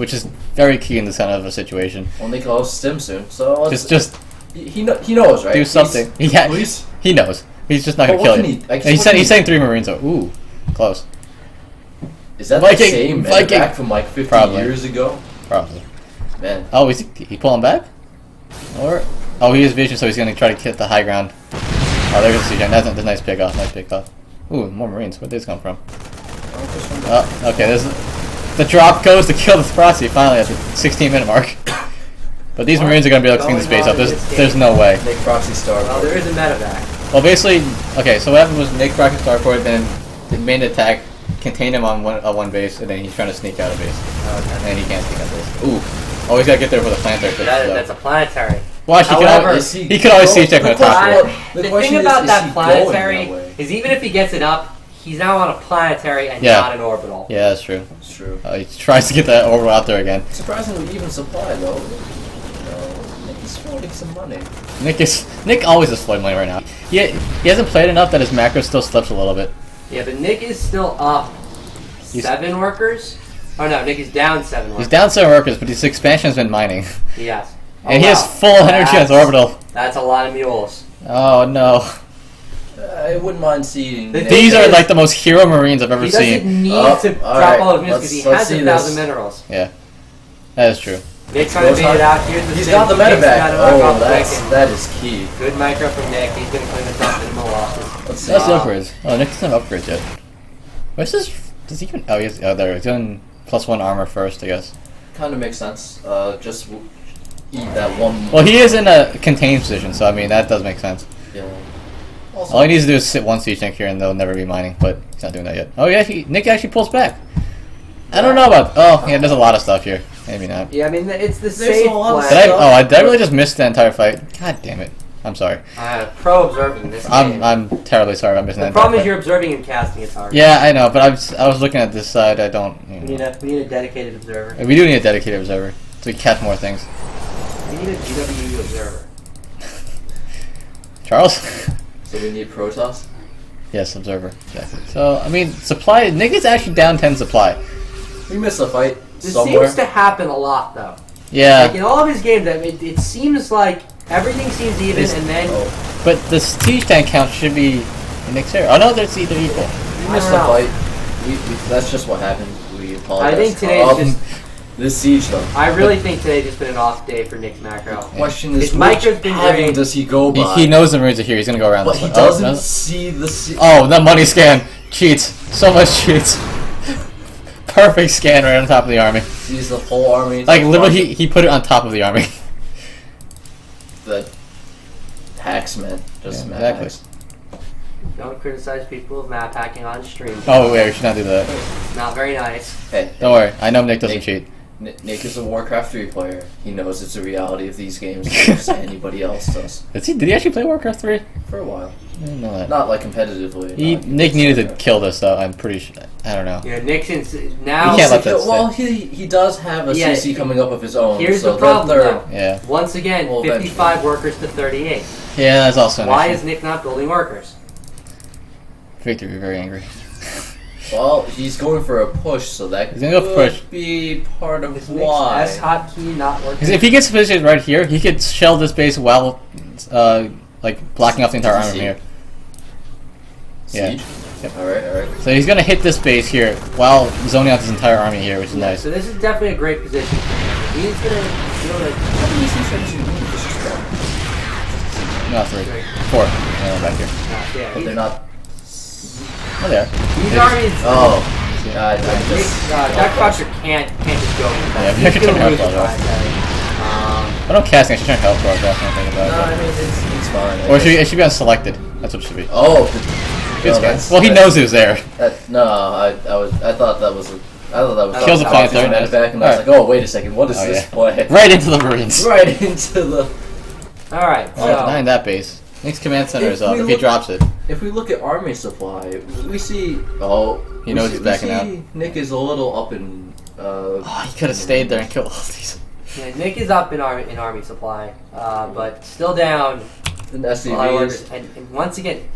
very key in this kind of a situation. Well, Nick will host Stim soon, so Just he knows, right? do something. He knows. He's just not gonna But kill what you. can He's saying 3 marines. So ooh, close. Is that Viking- the same Viking- back from like 50 Probably. years ago? Probably. Man. Oh, is he pulling back? Or he has vision, so he's gonna try to hit the high ground. Oh, there's a siege. That's a nice pick off. Nice pick off. Ooh, more marines. Where'd these come from? Oh, okay. The drop goes to kill the proxy finally at the 16-minute mark. But these marines are gonna be able to clean this base up. There's no way. Nick proxy star. Well, there is a medevac. Well, basically, okay. So what happened was Nick proxy starport, then the main attack contained him on one base, and then he's trying to sneak out of base. Okay. And he can't sneak out of base. Ooh. Always gotta get there for the planter. That's a planetary. Watch, However, he can always siege check on the top. The thing about that planetary is even if he gets it up, he's now on a planetary and not an orbital. Yeah, that's true. That's true. He tries to get that orbital out there again. Surprisingly even supply though. Nick is floating some money. Nick always is floating money right now. He hasn't played enough that his macro still slips a little bit. Yeah, but Nick is still up 7 workers. Oh no, Nick is down 7 workers. He's down 7 workers, but his expansion has been mining. Yes. And he has full energy on his orbital. That's a lot of mules. Oh no. I wouldn't mind seeing. These are like the most hero marines I've ever He seen. doesn't need to drop all his minerals because he has see 1,000 minerals. Yeah. That is true. Nick trying to beat it out. Here's the He's thing. got the medevac. Oh, quick. that is key. Good micro from Nick. He's going to clean this up minimal losses. Let's see. That's the upgrades. Oh, Nick doesn't have upgrades yet. What's this? Does he even? Oh, he has, there. He's doing +1 armor first, I guess. Kind of makes sense. Just eat that one. Well, he is in a contained position, so I mean that does make sense. Yeah. Also, All he needs to do is sit 1 siege tank here, and they'll never be mining. But he's not doing that yet. Oh yeah, Nick actually pulls back. I don't know about. Oh yeah, there's a lot of stuff here. Maybe not. Yeah, I mean it's the There's safe a lot of plan. Did I really just miss the entire fight? God damn it! I'm sorry. Pro observing this game. I'm terribly sorry. I'm missing The that. problem entire is you're observing and casting it hard. Yeah, I know, but I was looking at this side. I don't. We need a dedicated observer. We do need a dedicated observer so we catch more things. We need a GWU observer. Charles. So we need Protoss. Yes, observer. Exactly. So I mean, supply. Nick is actually down 10 supply. We missed a fight This somewhere. seems to happen a lot though. Yeah. Like in all of his games, it seems like everything seems even, and then But the siege tank count should be in Nick's area. Oh no, they're either equal. We missed a fight. That's just what happened. We apologize. I think today's just. This siege though. I really think today's just been an off day for Nick's macro. The question is, His micro's which been pattern great. does he go by? He knows the marines are here. He's gonna go around But this he way. doesn't no. see the siege. Oh, the money scan. Cheats. So much cheats. Perfect scan right on top of the army. Sees the whole army. Like literally, he put it on top of the army. The hacks, man. Just Yeah, mad exactly. hacks. Don't criticize people of map hacking on stream. Oh wait, we should not do that. Not very nice. Hey, Don't worry. I know Nick doesn't cheat. Nick is a Warcraft 3 player. He knows it's a reality of these games just as anybody else does. Did he actually play Warcraft 3? For a while. I didn't know that. Not like competitively. Nick needed to kill this though. I'm pretty sure. I don't know. Yeah, Nixon's now. You can't let that Well, he does have a Yeah, CC coming up of his own. Here's so the problem, though. Yeah. Once again, Well, 55 workers to 38. Yeah, that's also an Why issue. is Nick not building workers? Victor would be very angry. Well, he's going for a push, so that He's gonna go for push. Be part of This why. makes S hotkey not working. Because if he gets positioned right here, he could shell this base while, like, blocking off the entire army from here. Yeah. Siege? Yep. Alright. So he's gonna hit this base here while zoning out this entire army here, which is nice. So this is definitely a great position. He's gonna feel like How many siege factories do you need? Just one. No, 3. 4. Yeah, back here. yeah, But they're not. Oh, there. these armies. Oh. I just. DoctorFoxer can't just go with that. Yeah, He's turn gonna lose health the bar. fight. I don't casting, I should turn health bar, that's what I'm thinking No, about. I mean it's fine. Or it should be unselected. That's what it should be. Oh. Good No, scan. Well, he knows he was there. No, I thought that was. Kills the planet there. Back, and I was like, oh wait a second, what is this play? Right into the Marines. Right into the. All right. Oh, So denying that base. Next command center If is up we if he look- drops it. If we look at army supply, we see. Oh, He knows we he's backing out. see Nick is a little up in. Oh, he could have stayed there and killed all these. yeah, Nick is up in army supply, but still down. in a lot of SCVs. workers. And once again,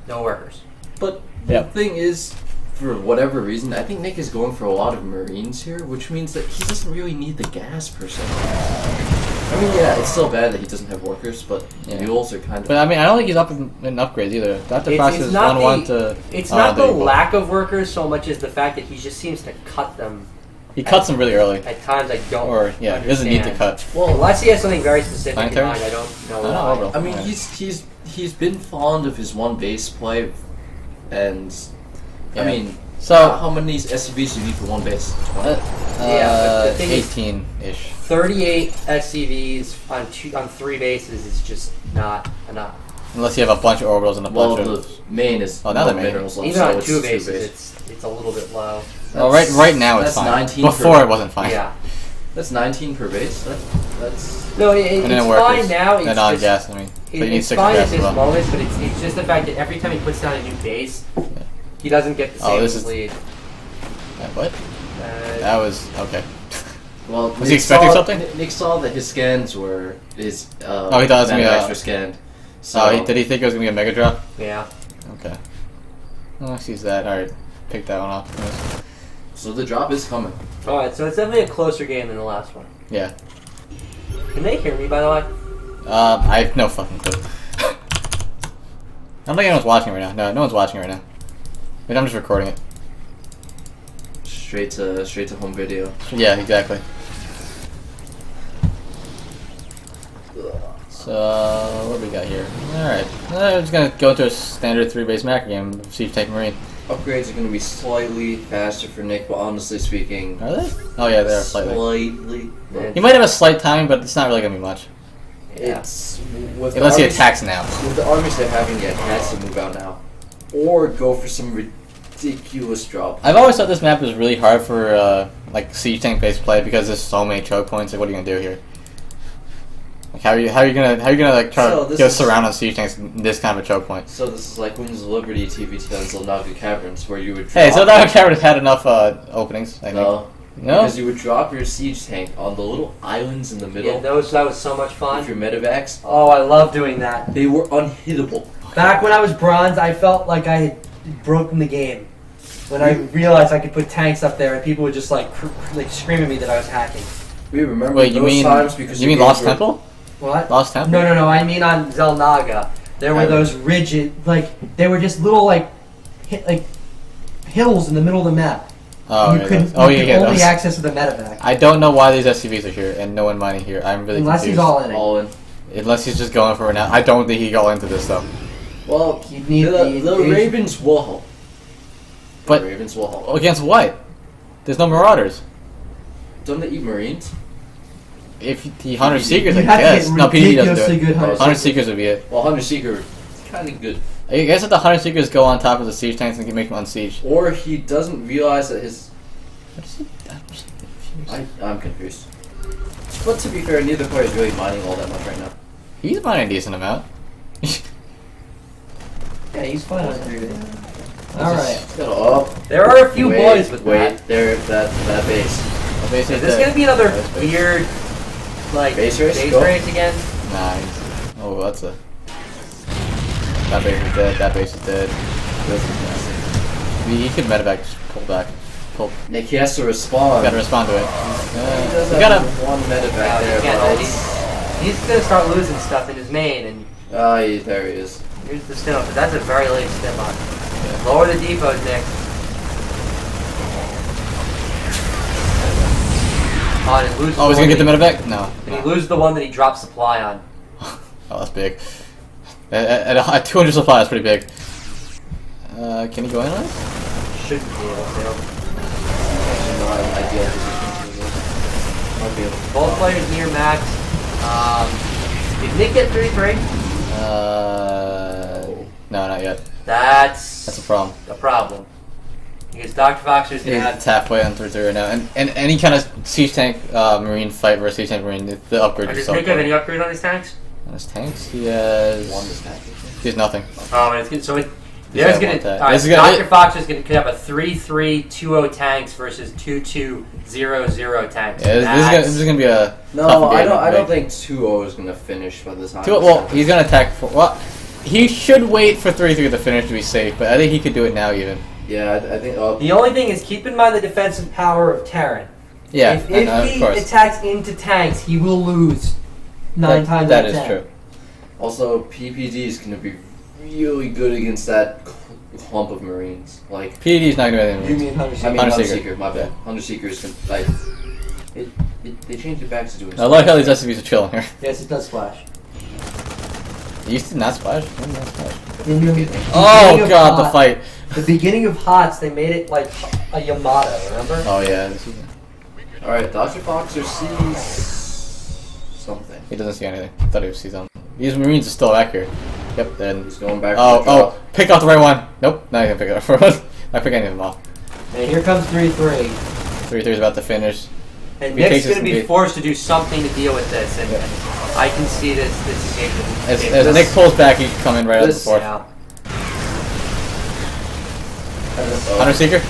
no workers. But Yep. the thing is, for whatever reason, I think Nick is going for a lot of Marines here, which means that he doesn't really need the gas per se. I mean, yeah, it's still bad that he doesn't have workers, but mules are kind of. But I mean, I don't think he's up in upgrades either. DoctorFoxer is not 1-1 to. It's oh, not the there you go. lack of workers so much as the fact that he just seems to cut them. He cuts them really early. At times, I don't. Or, yeah, he doesn't need to understand. cut. Well, Unless he has something very specific in Planetary? mind, I don't know I don't why. know, bro. I mean, he's been fond of his one base play, and Yeah. I mean, So, how many SCVs do you need for one base? 20? Yeah, but the thing is- 18-ish. 38 SCVs on 3 bases is just not enough. Unless you have a bunch of orbitals and a Well, bunch the of. main is Oh, now no the main. minerals left, Even so on it's 2 two bases, it's a little bit low. Well, right now it's that's fine. 19 Before per- it wasn't fine. Yeah. That's 19 per base. That's No, And it's then fine workers. now. It's And on just, gas, I mean. But you need it's 6 fine gas at as this well. moment, but it's just the fact that every time he puts down a new base, he doesn't get the Oh, same this is- lead. What? Uh, That was. Okay. well. Was he expecting something? Nick saw that his scans were his. Oh, he thought it was gonna be a- extra scanned. So Oh, did he think it was going to be a mega drop? yeah. Okay. Oh, sees that. Alright. Pick that one off. So the drop is coming. Alright, so it's definitely a closer game than the last one. Yeah. Can they hear me, by the way? I have no fucking clue. I don't think anyone's watching right now. No one's watching right now. I mean, I'm just recording it. Straight to home video. Yeah, exactly. So, what do we got here? Alright. I'm just gonna go into a standard 3-base macro game, Siege Tank Marine. Upgrades are going to be slightly faster for Nick, but honestly speaking, Are they? Oh yeah, they are slightly. Yeah. He might have a slight timing, but it's not really gonna be much. It's with Unless he the armies- attacks now. With the armies they're having, yeah, he has to move out now, or go for some ridiculous drop. I've always thought this map is really hard for like Siege Tank based play because there's so many choke points. Like, what are you gonna do here? Like, how are you gonna like try So to this get a is- surround on Siege Tanks in this kind of a choke point? So this is like Wings of Liberty TVT on Zelnaga Caverns, where you would drop Hey, so that Cavern has had enough openings. I think. no, No? because you would drop your siege tank on the little islands in the middle Yeah, that was so much with fun. your medevacs. Oh, I love doing that. They were unhittable. Back when I was bronze, I felt like I had broken the game. When I realized I could put tanks up there and people would just like scream at me that I was hacking. We remember Wait, you those mean times because you mean games Lost were- Temple? What? Lost Temple? No. I mean on Zelnaga, there were those rigid, like they were just little like hills in the middle of the map. Oh, you yeah, could those. Oh, yeah, only those. access with a medevac. I don't know why these SCVs are here and no one mining here. I'm really Unless confused. he's all in it. all in. Unless he's just going for it now. I don't think he go into this though. Well, You'd need the the Ravens will help. But The Ravens will help. against what? There's no Marauders. Don't they eat Marines? If the Hunter Seekers, I You'd have to guess. get No, PvP doesn't ridiculously do it. good Hunter Hunter Seekers. Seekers would be it. Well, Hunter Seeker, kind of good. I guess if the Hunter Seekers go on top of the siege tanks and can make them unsiege. Or he doesn't realize that his. What is it? I'm so confused. I'm confused. But to be fair, neither player is really mining all that much right now. He's mining a decent amount. Yeah, he's fine on there. Alright. There are a few boys with that. There, that base. Is Is this gonna be another weird, like, Base race? Go. race again? Nah. Oh, that's a. That base is dead. That base is dead. He could medevac, just pull back. Pull. Nick, he has to respond. Gotta respond to it. He does You have gotta. one medevac He there, can't- but he's gonna start losing stuff in his main, and there he is. here's the stim up. But that's a very late stim up. Lower the depots, Nick. On and lose. Oh, he's gonna get the medevac? No. And he loses the one that he dropped supply on. Oh, that's big. At 200 supply, that's pretty big. Can he go in on it? Shouldn't be able to. Might be able to. Both players near max. Did Nick get 33? No, not yet. That's That's a problem. a problem. Because DoctorFoxer's gonna have It's halfway on 3-0 right now. And any kind of siege tank marine fight versus siege tank marine, the upgrade is Does so Nick have any important. upgrade on his tanks? On his tanks, he has. He has nothing. Oh, and it's good. So He's there's got gonna. one tank. Alright, This is gonna- DoctorFoxer's gonna could have a 3-3-2-0 tanks versus 2-2-0-0 tanks. Yeah, this is gonna be a. No, tough game, I don't right? think 2-0 is gonna finish by the time. Well, he's gonna attack. Well, he should wait for 3-3 to finish to be safe, but I think he could do it now even. Yeah, I think. The only thing is keep in mind the defensive power of Terran. Yeah, If of he course. attacks into tanks, he will lose 9 times That out of is 10. true. Also, PPD is gonna be really good against that clump of Marines. Like, PED is not gonna be anything. mean Hunter I mean, Hunter Hunter Seeker. Seeker. My bad. Hunter Seeker is like. They changed it back to doing. I like how these SCVs are chilling here. Yes, it does splash. You used to not splash? When did not splash? In the Oh beginning of god, the HOT- fight. The beginning of HOTS, they made it like a Yamato, remember? Oh yeah, this is, All right, DoctorFoxer sees something. he doesn't see anything. I thought he would see something. These Marines are still back here. Yep, then. He's going back. Oh, for the drop. pick off the right one. Nope, not even pick it up for one. I pick any of them off. And here comes 3-3. 3-3 is about to finish. And If he Nick's takes going to this be engage- forced to do something to deal with this, and I can see this engagement. As Nick pulls back, he can come in right on the This- fourth. Yeah. Hunter Seeker?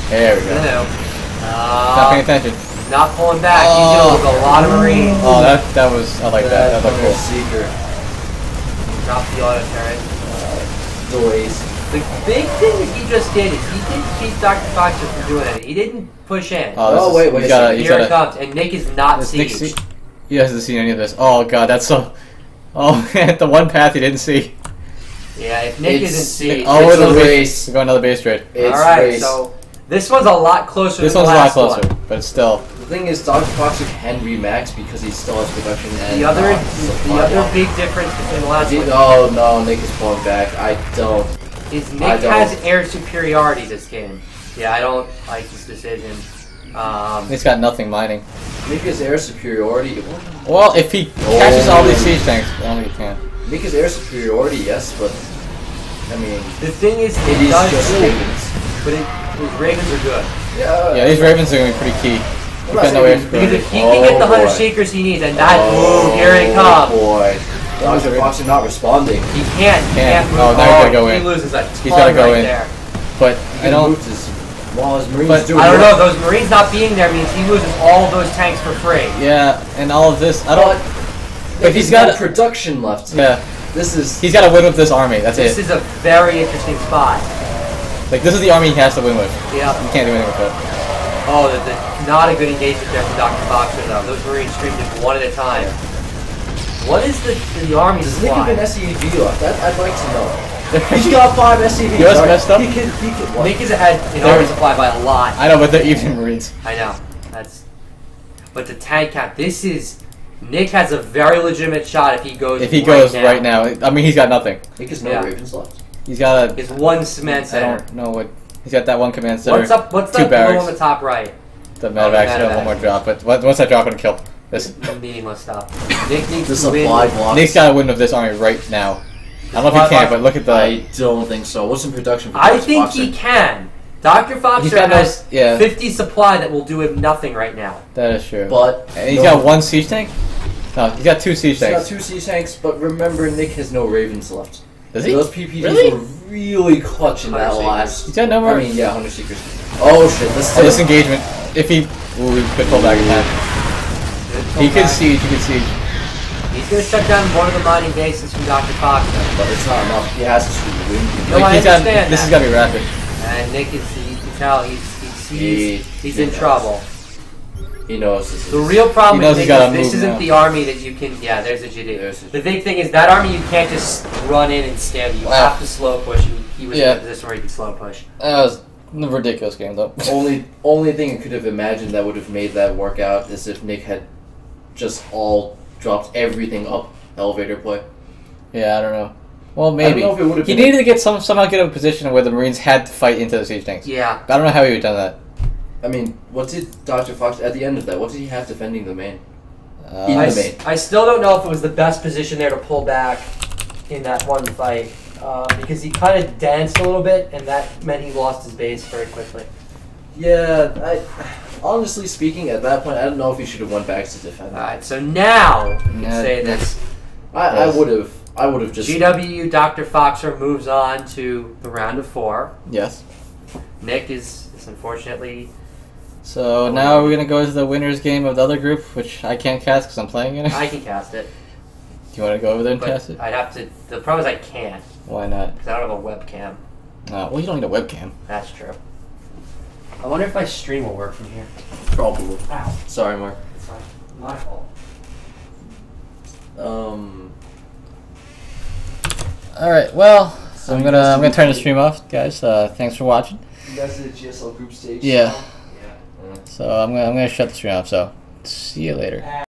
There we go. No. Not paying attention. Not pulling back. He's dealing with a lot of Marines. Oh, that was, I like that. That looked Hunter cool. Seeker. Drop the auto turret. Delays. The big thing that he just did is he didn't keep DoctorFoxer from doing it. He didn't push in. Oh, wait, he's wait, gotta, so he's Here it gotta, comes, and Nick is not this Nick sieged. He hasn't seen any of this. Oh god, that's so. Oh, man, the one path he didn't see. Yeah, if Nick It's- isn't sieged. Oh, It's the a base. race. We're going another base trade. It's Alright, race. so this one's a lot closer This than one's the a lot last closer, one. but it's still. The thing is, DoctorFoxer can remax because he still has production and The other supply. big difference between the last one Oh no, Nick is pulling back. I don't. is I Nick don't. has air superiority this game. Yeah, I don't like this decision. He's got nothing mining. Nick has air superiority. Well, if he catches all these siege tanks, I don't think he can. Nick has air superiority, yes, but I mean, The thing is, it it is does just too, Ravens. but his Ravens are good. Yeah, these Ravens are going to be pretty key. I'm You not got no saying air Because if superiority. he can get the Oh, 100 boy. Seekers he needs, and that move, here it comes. Boy, DoctorFoxer not responding. He can't move. Oh, now he's gotta go He in. loses a He's gotta ton go right in. there. But He I don't. moved his while his Marines But doing. I don't know. Those Marines not being there means he loses all of those tanks for free. Yeah, and all of this, I don't. But he's he's got- got production left. Yeah, This is. he's got to win with this army. That's This it. is a very interesting spot. Like this is the army he has to win with. Yeah. You can't do anything with it. Oh, not a good engagement there for DoctorFoxer though. Those Marines streamed it one at a time. What is the army Does Nick have an supply? SCV left? I'd like to know. He's got 5 SCVs. You know what's right? messed up? He could what? Nick is ahead in There- army supply by a lot. I know, but they're even Marines. I know. But the tank count. This is. Nick has a very legitimate shot if he goes. If he goes right now, I mean, he's got nothing. Nick has no Yeah. Ravens left. He's got a. Is one cement I center. don't know what. He's got that one command center. What's up? What's two that below barracks. on the top right? The medevac's medevac. got one more drop, but once that drop, gonna kill. This. Meaningless stuff. Nick needs The to win. supply blocks. Nick's got to win with this army right now. I don't know if he Supply can, block. but look at the. I don't think so. What's in production for I think DoctorFoxer? he can. DoctorFoxer He's got has no- yeah. 50 supply that will do him nothing right now. That is true. But And he's got one siege tank. No, he's got two siege He's got tanks. 2 siege tanks, but remember, Nick has no Ravens left. Does he? Those PPDs Really? were really clutch in that Hunter last. He's got no more. I mean, yeah, 100 Seekers. Oh shit, this Oh, this engagement. If he, ooh, he could pull back in time. He could siege. He could siege. He's going to shut down one of the mining bases from DoctorFoxer. But it's not enough. He has to win. No, I understand This that. is gonna be rapid. And Nick is, you can tell he's in trouble. He knows this is... The real problem He knows with he's Nick gotta is this move isn't now. the army that you can... Yeah, there's a GD. There's a The big thing is that army you can't just run in and stand. You Wow. have to slow push. And he was Yeah. in a position where he could slow push. That was a ridiculous game, though. Only thing I could have imagined that would have made that work out is if Nick had just all dropped everything up elevator play. Yeah, I don't know. Well, maybe. I don't know if it would have He been needed to get somehow get a position where the Marines had to fight into the siege tanks. Yeah. I don't know how he would have done that. I mean, what did Dr. Fox at the end of that? What did he have defending the main? In I, the main. I still don't know if it was the best position there to pull back in that one fight. Because he kind of danced a little bit, and that meant he lost his base very quickly. Yeah, honestly speaking, at that point, I don't know if he should have went back to defend. Alright, so now we can Yeah, say this. I would have just... GWU DoctorFoxer moves on to the round of 4. Yes. Nick is unfortunately... So now we're gonna go to the winners game of the other group, which I can't cast because I'm playing in it. I can cast it. Do you want to go over there and But cast it? I'd have to... The problem is I can't, Why not? because I don't have a webcam. Well, you don't need a webcam. That's true. I wonder if my stream will work from here. Probably. Ow. Sorry, Mark. It's my fault. All right. Well, I'm gonna turn the stream off, guys. Thanks for watching. You guys did a GSL group stage? Yeah. Yeah. So I'm gonna shut the stream off. So see you later.